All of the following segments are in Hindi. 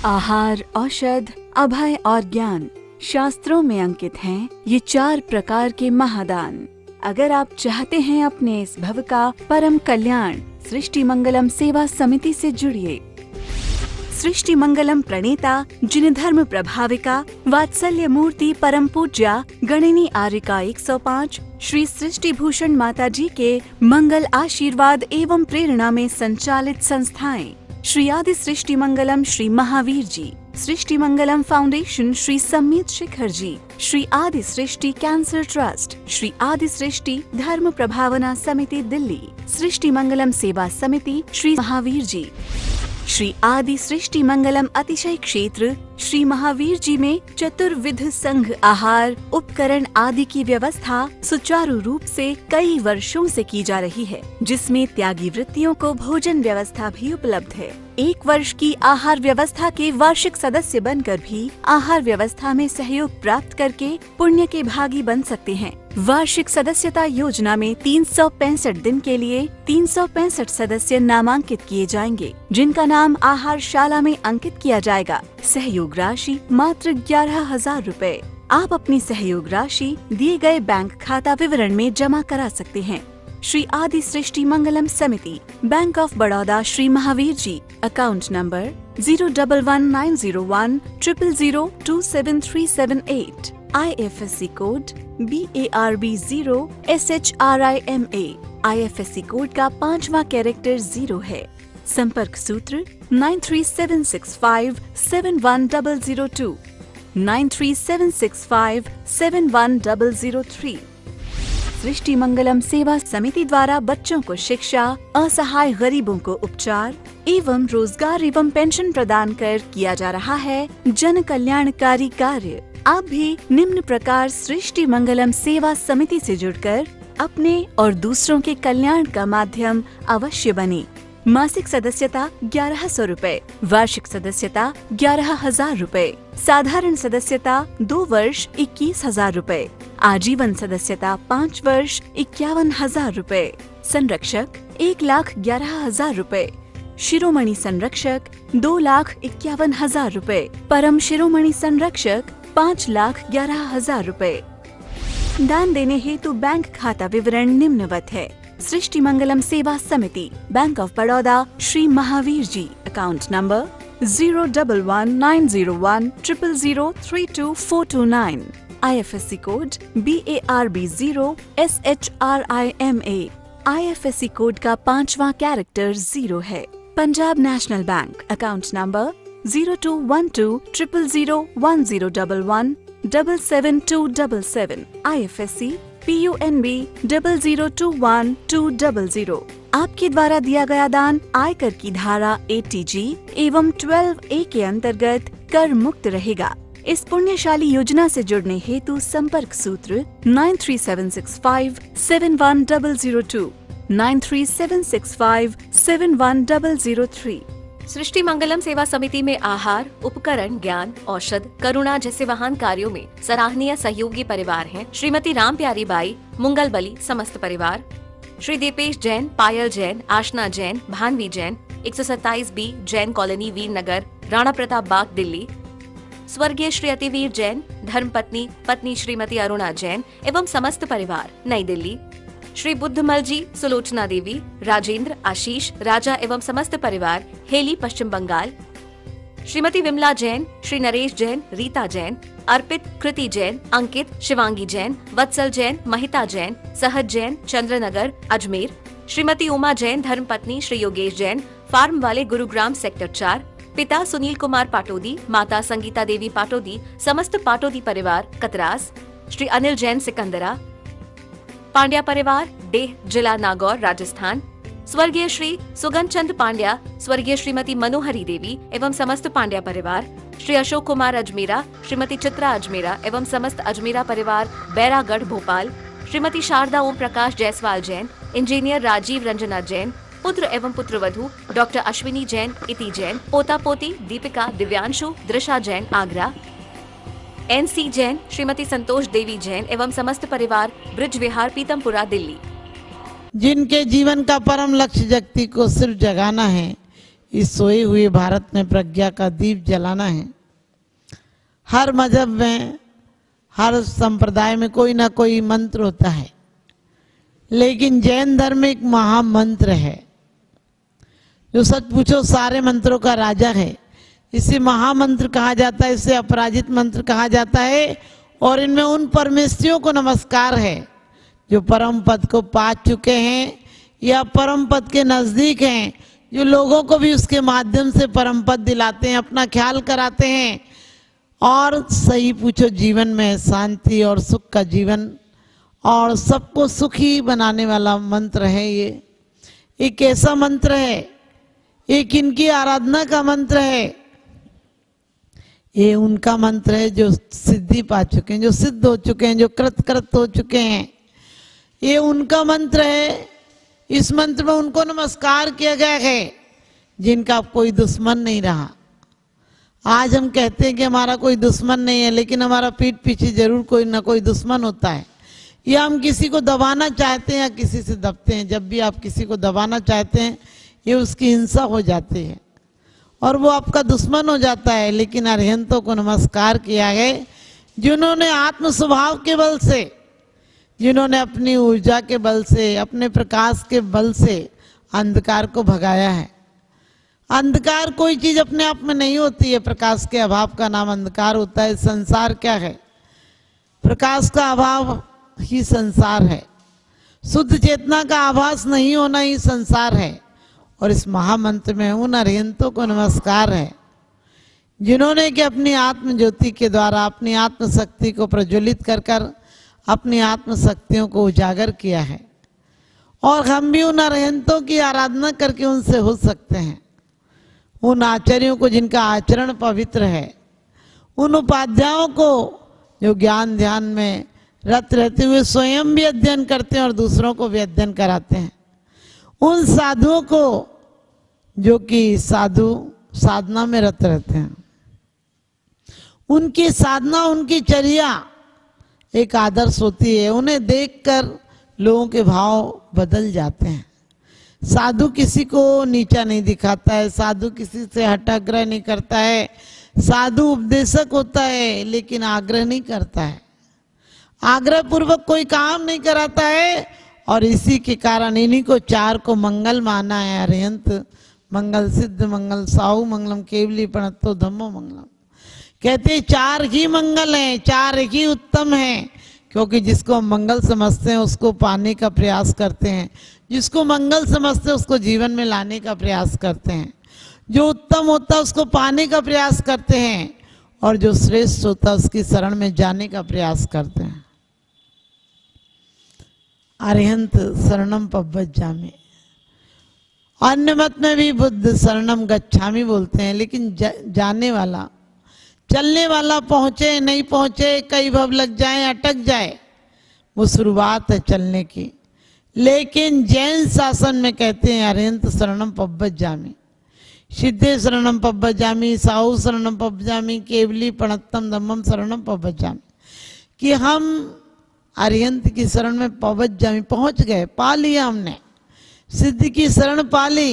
आहार, औषध, अभय और ज्ञान शास्त्रों में अंकित हैं ये 4 प्रकार के महादान। अगर आप चाहते हैं अपने इस भव का परम कल्याण, सृष्टि मंगलम सेवा समिति से जुड़िए। सृष्टि मंगलम प्रणेता जिन धर्म प्रभाविका वात्सल्य मूर्ति परम पूज्या गणिनी आर्यिका 105 श्री सृष्टि भूषण माता जी के मंगल आशीर्वाद एवं प्रेरणा में संचालित संस्थाएं श्री आदि सृष्टि मंगलम श्री महावीर जी, सृष्टि मंगलम फाउंडेशन श्री सम्मीत शिखर जी, श्री आदि सृष्टि कैंसर ट्रस्ट, श्री आदि सृष्टि धर्म प्रभावना समिति दिल्ली, सृष्टि मंगलम सेवा समिति श्री महावीर जी, श्री आदि सृष्टि मंगलम अतिशय क्षेत्र श्री महावीर जी में चतुर्विध संघ आहार उपकरण आदि की व्यवस्था सुचारू रूप से कई वर्षों से की जा रही है, जिसमें त्यागी वृत्तियों को भोजन व्यवस्था भी उपलब्ध है। 1 वर्ष की आहार व्यवस्था के वार्षिक सदस्य बनकर भी आहार व्यवस्था में सहयोग प्राप्त करके पुण्य के भागी बन सकते हैं। वार्षिक सदस्यता योजना में 365 दिन के लिए 365 सदस्य नामांकित किए जाएंगे, जिनका नाम आहार शाला में अंकित किया जाएगा। सहयोग राशि मात्र 11,000 रूपए। आप अपनी सहयोग राशि दिए गए बैंक खाता विवरण में जमा करा सकते हैं। श्री आदि Srishti Mangalam Samiti, bank of Baroda, Shri Mahavir ji, account number 0119010002738, IFSC code BARB0SHRIMA, IFSC code का 5वां कैरेक्टर 0 है। संपर्क सूत्र 9376571002, 9376571003। सृष्टि मंगलम सेवा समिति द्वारा बच्चों को शिक्षा, असहाय गरीबों को उपचार एवं रोजगार एवं पेंशन प्रदान कर किया जा रहा है जन कल्याणकारी कार्य। आप भी निम्न प्रकार सृष्टि मंगलम सेवा समिति से जुड़कर अपने और दूसरों के कल्याण का माध्यम अवश्य बने। मासिक सदस्यता 1100 रूपए, वार्षिक सदस्यता 11,000 रूपए, साधारण सदस्यता 2 वर्ष 21,000 रूपए, आजीवन सदस्यता 5 वर्ष 51,000 रूपए, संरक्षक 1,11,000 रूपए, शिरोमणि संरक्षक 2,51,000 रूपए, परम शिरोमणि संरक्षक 5,11,000 रूपए। दान देने हेतु बैंक खाता विवरण निम्नवत है। सृष्टि Mangalam Seva Samiti, bank of Baroda, Shri Mahavir ji, account number 011901000322429, IFSC code BARB0SHRIMA, IFSC code का 5वां कैरेक्टर 0 है। Punjab national bank, account number 0212001011777277, IFSC PUNB 0021200। आपके द्वारा दिया गया दान आयकर की धारा 80G एवं 12A के अंतर्गत कर मुक्त रहेगा। इस पुण्यशाली योजना से जुड़ने हेतु संपर्क सूत्र 9376571002, 9376571003। सृष्टि मंगलम सेवा समिति में आहार, उपकरण, ज्ञान, औषध, करुणा जैसे महान कार्यों में सराहनीय सहयोगी परिवार हैं श्रीमती राम प्यारी बाई, मुंगल बली समस्त परिवार, श्री दीपेश जैन, पायल जैन, आशना जैन, भानवी जैन, 127B जैन कॉलोनी, वीर नगर, राणा प्रताप बाग, दिल्ली, स्वर्गीय श्री अतिवीर जैन, धर्मपत्नी पत्नी श्रीमती अरुणा जैन एवं समस्त परिवार, नई दिल्ली, श्री बुद्धमल जी, सुलोचना देवी, राजेंद्र, आशीष, राजा एवं समस्त परिवार, हेली, पश्चिम बंगाल, श्रीमती विमला जैन, श्री नरेश जैन, रीता जैन, अर्पित, कृति जैन, अंकित, शिवांगी जैन, वत्सल जैन, महिता जैन, सहज जैन, चंद्रनगर, अजमेर, श्रीमती उमा जैन, धर्मपत्नी श्री योगेश जैन, फार्म वाले, गुरुग्राम सेक्टर 4, पिता सुनील कुमार पाटोदी, माता संगीता देवी पाटोदी, समस्त पाटोदी परिवार, कतरास, श्री अनिल जैन, सिकंदरा, पांड्या परिवार, डेह, जिला नागौर, राजस्थान, स्वर्गीय श्री सुगन चंद पांड्या, स्वर्गीय श्रीमती मनोहरी देवी एवं समस्त पांड्या परिवार, श्री अशोक कुमार अजमेरा, श्रीमती चित्रा अजमेरा एवं समस्त अजमेरा परिवार, बैरागढ़, भोपाल, श्रीमती शारदा ओम प्रकाश जायसवाल जैन, इंजीनियर राजीव रंजना जैन, पुत्र एवं पुत्रवधू डॉक्टर अश्विनी जैन, इति जैन, पोता पोती दीपिका, दिव्यांशु, दृशा जैन, आगरा, NC जैन, श्रीमती संतोष देवी जैन एवं समस्त परिवार, ब्रिज विहार, पीतमपुरा, दिल्ली। जिनके जीवन का परम लक्ष्य व्यक्ति को सिर्फ जगाना है, इस सोए हुए भारत में प्रज्ञा का दीप जलाना है। हर मजहब में, हर संप्रदाय में कोई ना कोई मंत्र होता है, लेकिन जैन धर्म में एक महामंत्र है जो सच पूछो सारे मंत्रों का राजा है। इसे महामंत्र कहा जाता है, इसे अपराजित मंत्र कहा जाता है। और इनमें उन परमेश्वरियों को नमस्कार है जो परम पद को पा चुके हैं या परम पद के नजदीक हैं, जो लोगों को भी उसके माध्यम से परम पद दिलाते हैं, अपना ख्याल कराते हैं। और सही पूछो जीवन में शांति और सुख का जीवन और सबको सुखी बनाने वाला मंत्र है। ये एक ऐसा मंत्र है, एक इनकी आराधना का मंत्र है। ये उनका मंत्र है जो सिद्धि पा चुके हैं, जो सिद्ध हो चुके हैं, जो कृत हो चुके हैं। ये उनका मंत्र है। इस मंत्र में उनको नमस्कार किया गया है जिनका कोई दुश्मन नहीं रहा। आज हम कहते हैं कि हमारा कोई दुश्मन नहीं है, लेकिन हमारा पीठ पीछे जरूर कोई ना कोई दुश्मन होता है। या हम किसी को दबाना चाहते हैं या किसी से दबते हैं। जब भी आप किसी को दबाना चाहते हैं, ये उसकी हिंसा हो जाती है और वो आपका दुश्मन हो जाता है। लेकिन अरिहंतों को नमस्कार किया है जिन्होंने आत्म स्वभाव के बल से, जिन्होंने अपनी ऊर्जा के बल से, अपने प्रकाश के बल से अंधकार को भगाया है। अंधकार कोई चीज अपने आप में नहीं होती है, प्रकाश के अभाव का नाम अंधकार होता है। संसार क्या है? प्रकाश का अभाव ही संसार है। शुद्ध चेतना का आभास नहीं होना ही संसार है। और इस महामंत्र में उन अरिहंतों को नमस्कार है जिन्होंने कि अपनी आत्म ज्योति के द्वारा अपनी आत्म शक्ति को प्रज्वलित कर कर अपनी आत्म शक्तियों को उजागर किया है। और हम भी उन अरिहंतों की आराधना करके उनसे हो सकते हैं। उन आचार्यों को जिनका आचरण पवित्र है, उन उपाध्यायों को जो ज्ञान ध्यान में रत रहते हुए स्वयं भी अध्ययन करते हैं और दूसरों को भी अध्ययन कराते हैं। उन साधुओं को जो कि साधु साधना में रत रहते हैं। उनकी साधना, उनकी चर्या एक आदर्श होती है। उन्हें देखकर लोगों के भाव बदल जाते हैं। साधु किसी को नीचा नहीं दिखाता है, साधु किसी से हठाग्रह नहीं करता है। साधु उपदेशक होता है लेकिन आग्रह नहीं करता है, आग्रह पूर्वक कोई काम नहीं कराता है। और इसी के कारण इन्हीं को चार को मंगल माना है। अरिहंत मंगल सिद्ध मंगल साहु मंगलम केवली प्रणतो धम्मो मंगलम। कहते हैं चार ही मंगल हैं, चार ही उत्तम हैं। क्योंकि जिसको हम मंगल समझते हैं उसको पाने का प्रयास करते हैं, जिसको मंगल समझते हैं उसको जीवन में लाने का प्रयास करते हैं। जो उत्तम होता है उसको पाने का प्रयास करते हैं और जो श्रेष्ठ होता है उसकी शरण में जाने का प्रयास करते हैं। अरिहंत शरणम पव्वज्जामि। अन्य मत में भी बुद्ध शरणम गच्छामि बोलते हैं, लेकिन जाने वाला, चलने वाला, पहुंचे नहीं पहुंचे, कई भव लग जाए, अटक जाए, वो शुरुआत है चलने की। लेकिन जैन शासन में कहते हैं अरिहंत शरणम पव्वज्जामि, सिद्धे शरणम पव्वज्जामि, साहु शरणम पव्वज्जामि, केवली प्रणतम धम्मम शरणम पव्वज्जामि। कि हम अरिहंत की शरण में पव्वज्जामि पहुंच गए, पा लिया हमने, सिद्ध की शरण पा ली।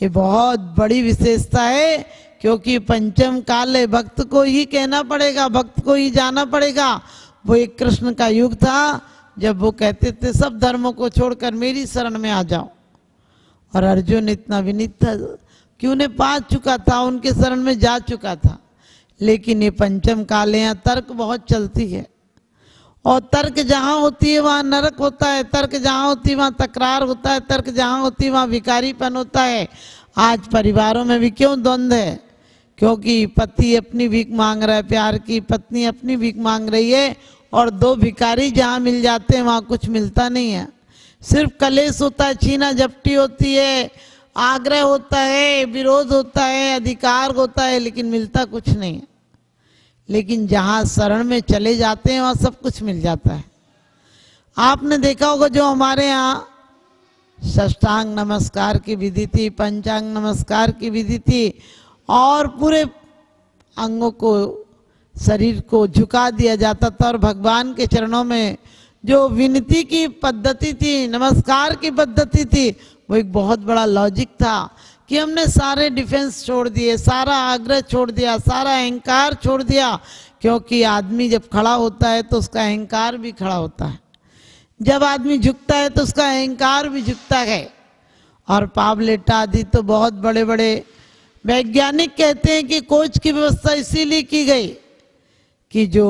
ये बहुत बड़ी विशेषता है, क्योंकि पंचम काल है, भक्त को ही कहना पड़ेगा, भक्त को ही जाना पड़ेगा। वो एक कृष्ण का युग था जब वो कहते थे सब धर्मों को छोड़कर मेरी शरण में आ जाओ। और अर्जुन इतना विनीत था कि उन्हें पा चुका था, उनके शरण में जा चुका था। लेकिन ये पंचम काल है, यहाँ तर्क बहुत चलती है और तर्क जहाँ होती है वहाँ नरक होता है, तर्क जहाँ होती है वहाँ तकरार होता है, तर्क जहाँ होती है वहाँ विकारीपन होता है। आज परिवारों में भी क्यों द्वंद्व है? क्योंकि पति अपनी भीख मांग रहा है प्यार की, पत्नी अपनी भीख मांग रही है और दो भिखारी जहाँ मिल जाते हैं वहाँ कुछ मिलता नहीं है। सिर्फ कलेश होता है, छीना झपटी होती है, आग्रह होता है, विरोध होता है, अधिकार होता है, लेकिन मिलता कुछ नहीं है। लेकिन जहाँ शरण में चले जाते हैं वहाँ सब कुछ मिल जाता है। आपने देखा होगा जो हमारे यहाँ साष्टांग नमस्कार की विधि थी, पंचांग नमस्कार की विधि थी और पूरे अंगों को, शरीर को झुका दिया जाता था और भगवान के चरणों में जो विनती की पद्धति थी, नमस्कार की पद्धति थी, वो एक बहुत बड़ा लॉजिक था कि हमने सारे डिफेंस छोड़ दिए, सारा आग्रह छोड़ दिया, सारा अहंकार छोड़ दिया। क्योंकि आदमी जब खड़ा होता है तो उसका अहंकार भी खड़ा होता है, जब आदमी झुकता है तो उसका अहंकार भी झुकता है। और पावलेट आदि तो बहुत बड़े बड़े वैज्ञानिक कहते हैं कि कोच की व्यवस्था इसीलिए की गई कि जो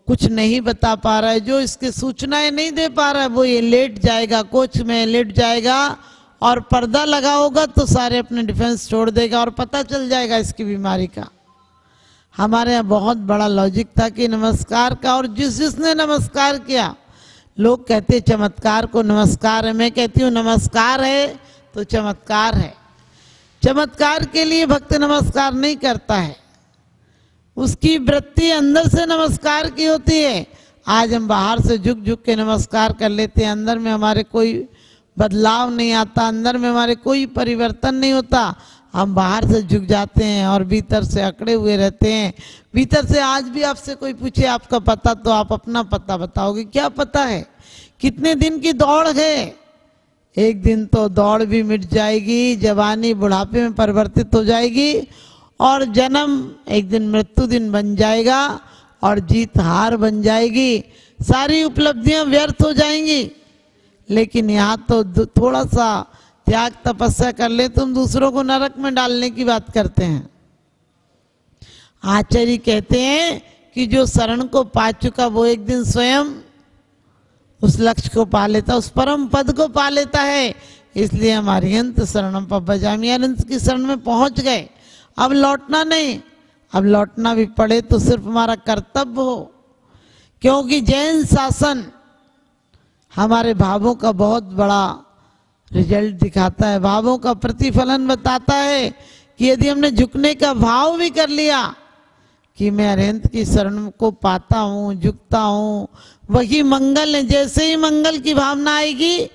कुछ नहीं बता पा रहा है, जो इसके सूचनाएं नहीं दे पा रहा है, वो ये लेट जाएगा, कोच में लेट जाएगा और पर्दा लगा होगा तो सारे अपने डिफेंस छोड़ देगा और पता चल जाएगा इसकी बीमारी का। हमारे यहाँ बहुत बड़ा लॉजिक था कि नमस्कार का, और जिसने नमस्कार किया, लोग कहते चमत्कार को नमस्कार है, मैं कहती हूँ नमस्कार है तो चमत्कार है। चमत्कार के लिए भक्त नमस्कार नहीं करता है, उसकी वृत्ति अंदर से नमस्कार की होती है। आज हम बाहर से झुक झुक के नमस्कार कर लेते हैं, अंदर में हमारे कोई बदलाव नहीं आता, अंदर में हमारे कोई परिवर्तन नहीं होता। हम बाहर से झुक जाते हैं और भीतर से अकड़े हुए रहते हैं। भीतर से आज भी आपसे कोई पूछे आपका पता तो आप अपना पता बताओगे, क्या पता है, कितने दिन की दौड़ है। एक दिन तो दौड़ भी मिट जाएगी, जवानी बुढ़ापे में परिवर्तित हो जाएगी और जन्म एक दिन मृत्यु दिन बन जाएगा और जीत हार बन जाएगी, सारी उपलब्धियां व्यर्थ हो जाएंगी। लेकिन यहाँ तो थोड़ा सा त्याग तपस्या कर ले, तुम दूसरों को नरक में डालने की बात करते हैं। आचार्य कहते हैं कि जो शरण को पा चुका वो एक दिन स्वयं उस लक्ष्य को पा लेता, उस परम पद को पा लेता है। इसलिए हमारी अंत शरणम पब्बजामि, अनंत की शरण में पहुंच गए, अब लौटना नहीं। अब लौटना भी पड़े तो सिर्फ हमारा कर्तव्य हो, क्योंकि जैन शासन हमारे भावों का बहुत बड़ा रिजल्ट दिखाता है, भावों का प्रतिफलन बताता है कि यदि हमने झुकने का भाव भी कर लिया कि मैं अरिहंत की शरण को पाता हूँ, झुकता हूँ, वही मंगल है। जैसे ही मंगल की भावना आएगी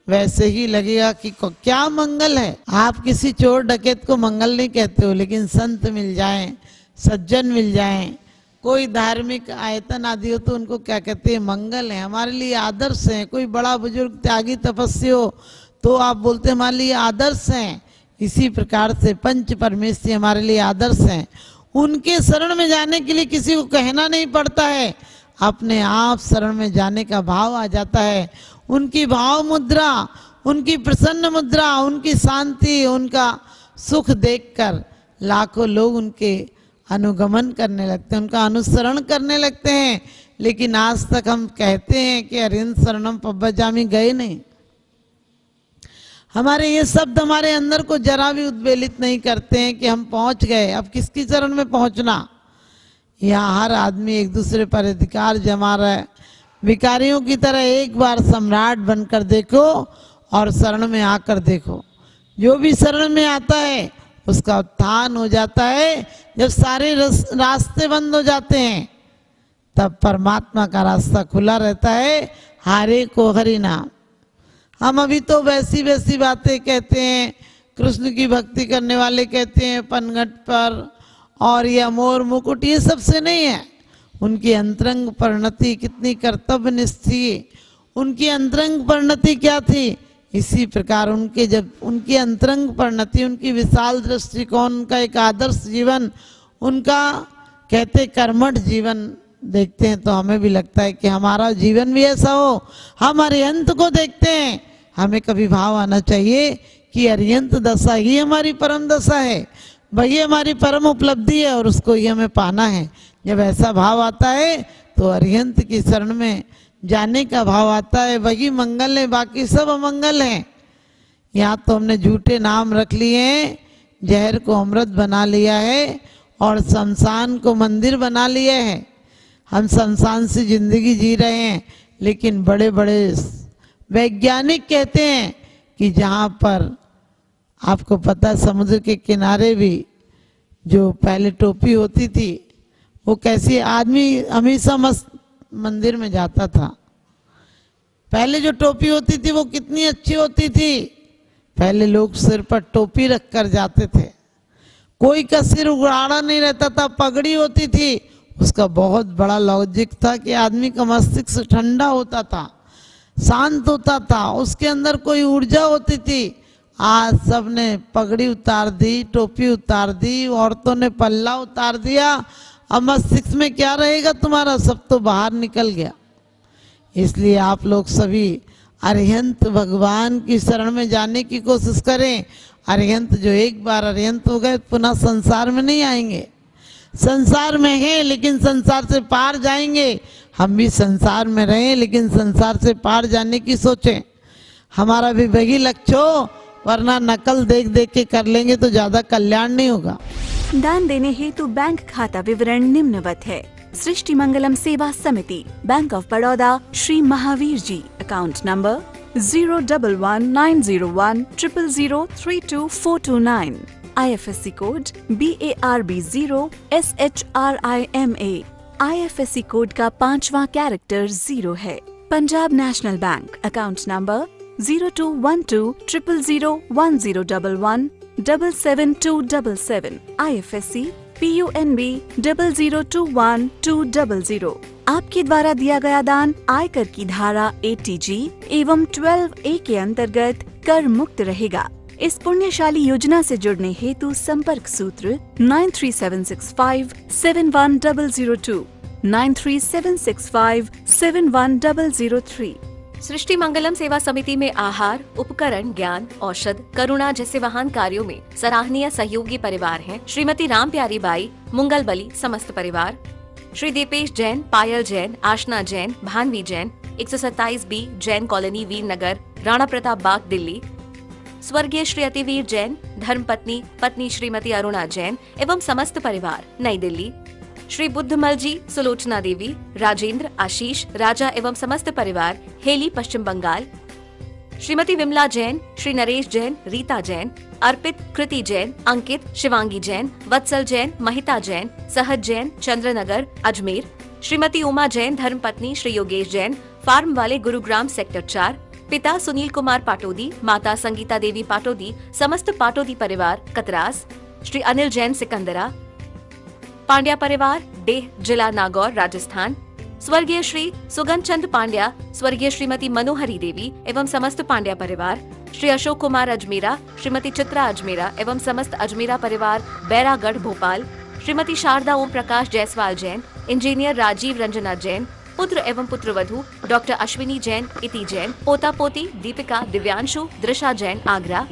वैसे ही लगेगा कि क्या मंगल है। आप किसी चोर डकैत को मंगल नहीं कहते हो, लेकिन संत मिल जाएं, सज्जन मिल जाएं, कोई धार्मिक आयतन आदि हो तो उनको क्या कहते हैं, मंगल है, हमारे लिए आदर्श है। कोई बड़ा बुजुर्ग त्यागी तपस्वी हो तो आप बोलते हैं हमारे लिए आदर्श हैं। इसी प्रकार से पंच परमेश्वर हमारे लिए आदर्श हैं। उनके शरण में जाने के लिए किसी को कहना नहीं पड़ता है, अपने आप शरण में जाने का भाव आ जाता है। उनकी भाव मुद्रा, उनकी प्रसन्न मुद्रा, उनकी शांति, उनका सुख देखकर लाखों लोग उनके अनुगमन करने लगते हैं, उनका अनुसरण करने लगते हैं। लेकिन आज तक हम कहते हैं कि अरिहंत शरणम पब्बजामि गए नहीं। हमारे ये शब्द हमारे अंदर को जरा भी उद्वेलित नहीं करते हैं कि हम पहुंच गए। अब किसकी शरण में पहुंचना, यहाँ हर आदमी एक दूसरे पर अधिकार जमा रहा है। भिखारियों की तरह एक बार सम्राट बनकर देखो और शरण में आकर देखो। जो भी शरण में आता है उसका उत्थान हो जाता है। जब सारे रास्ते बंद हो जाते हैं तब परमात्मा का रास्ता खुला रहता है। हारे को हरि नाम। हम अभी तो वैसी वैसी बातें कहते हैं, कृष्ण की भक्ति करने वाले कहते हैं पनघट पर और यह मोर मुकुट, ये सबसे नहीं है। उनकी अंतरंग परिणति कितनी कर्तव्यनिष्ठ थी, उनकी अंतरंग परिणति क्या थी। इसी प्रकार उनके जब उनकी अंतरंग परिणति, उनकी विशाल दृष्टिकोण, उनका एक आदर्श जीवन, उनका कहते कर्मठ जीवन देखते हैं तो हमें भी लगता है कि हमारा जीवन भी ऐसा हो। हम अरिहंत को देखते हैं, हमें कभी भाव आना चाहिए कि अरिहंत दशा ही हमारी परम दशा है, वही हमारी परम उपलब्धि है और उसको ही हमें पाना है। जब ऐसा भाव आता है तो अरिहंत की शरण में जाने का भाव आता है। वही मंगल है, बाकी सब अमंगल हैं। यहाँ तो हमने झूठे नाम रख लिए हैं, जहर को अमृत बना लिया है और शमशान को मंदिर बना लिया है। हम शमशान से जिंदगी जी रहे हैं, लेकिन बड़े बड़े वैज्ञानिक कहते हैं कि जहाँ पर आपको पता समुद्र के किनारे भी जो पहले टोपी होती थी वो कैसी, आदमी हमेशा मस्त मंदिर में जाता था। पहले जो टोपी होती थी वो कितनी अच्छी होती थी। पहले लोग सिर पर टोपी रख कर जाते थे, कोई का सिर उगाड़ा नहीं रहता था, पगड़ी होती थी। उसका बहुत बड़ा लॉजिक था कि आदमी का मस्तिष्क ठंडा होता था, शांत होता था, उसके अंदर कोई ऊर्जा होती थी। आज सबने पगड़ी उतार दी, टोपी उतार दी, औरतों ने पल्ला उतार दिया। अब मस्तिष्क में क्या रहेगा तुम्हारा, सब तो बाहर निकल गया। इसलिए आप लोग सभी अरिहंत भगवान की शरण में जाने की कोशिश करें। अरिहंत जो एक बार अरिहंत हो गए पुनः संसार में नहीं आएंगे। संसार में हैं लेकिन संसार से पार जाएंगे। हम भी संसार में रहें लेकिन संसार से पार जाने की सोचें। हमारा भी वही लक्ष्य हो, वरना नकल देख देख के कर लेंगे तो ज्यादा कल्याण नहीं होगा। दान देने हेतु बैंक खाता विवरण निम्नवत है। सृष्टि Mangalam Seva Samiti, bank of Baroda, Shri Mahavir ji, account number 011901000324229, IFSC code BARB0SHRIMA। IFSC code का 5वां कैरेक्टर 0 है। Punjab national bank, account number 0212001011777277, IFSC PUNB 0021200। आपके द्वारा दिया गया दान आयकर की धारा 80G एवं 12A के अंतर्गत कर मुक्त रहेगा। इस पुण्यशाली योजना से जुड़ने हेतु संपर्क सूत्र 9376571002, 9376571003। सृष्टि मंगलम सेवा समिति में आहार, उपकरण, ज्ञान, औषध, करुणा जैसे महान कार्यों में सराहनीय सहयोगी परिवार हैं श्रीमती राम प्यारी बाई, मुंगल बली समस्त परिवार, श्री दीपेश जैन, पायल जैन, आशना जैन, भानवी जैन, 127B जैन कॉलोनी, वीरनगर, राणा प्रताप बाग, दिल्ली, स्वर्गीय श्री अतिवीर जैन, धर्मपत्नी पत्नी श्रीमती अरुणा जैन एवं समस्त परिवार, नई दिल्ली, श्री बुद्धमल जी, सुलोचना देवी, राजेंद्र, आशीष, राजा एवं समस्त परिवार, हेली, पश्चिम बंगाल, श्रीमती विमला जैन, श्री नरेश जैन, रीता जैन, अर्पित, कृति जैन, अंकित, शिवांगी जैन, वत्सल जैन, महिता जैन, सहज जैन, चंद्रनगर, अजमेर, श्रीमती उमा जैन, धर्मपत्नी श्री योगेश जैन, फार्म वाले, गुरुग्राम सेक्टर 4, पिता सुनील कुमार पाटोदी, माता संगीता देवी पाटोदी, समस्त पाटोदी परिवार, कतरास, श्री अनिल जैन, सिकंदरा, पांड्या परिवार, डेह, जिला नागौर, राजस्थान, स्वर्गीय श्री सुगन चंद पांड्या, स्वर्गीय श्रीमती मनोहरी देवी एवं समस्त पांड्या परिवार, श्री अशोक कुमार अजमेरा, श्रीमती चित्रा अजमेरा एवं समस्त अजमेरा परिवार, बैरागढ़, भोपाल, श्रीमती शारदा ओम प्रकाश जायसवाल जैन, इंजीनियर राजीव रंजना जैन, पुत्र एवं पुत्रवधू डॉक्टर अश्विनी जैन, इति जैन, पोता पोती दीपिका, दिव्यांशु, दृशा जैन, आगरा,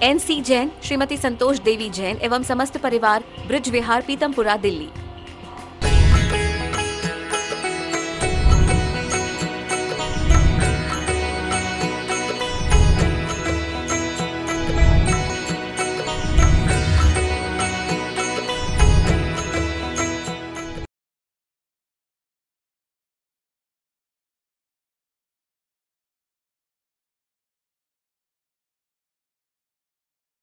NC जैन, श्रीमती संतोष देवी जैन एवं समस्त परिवार, ब्रिज विहार, पीतमपुरा, दिल्ली।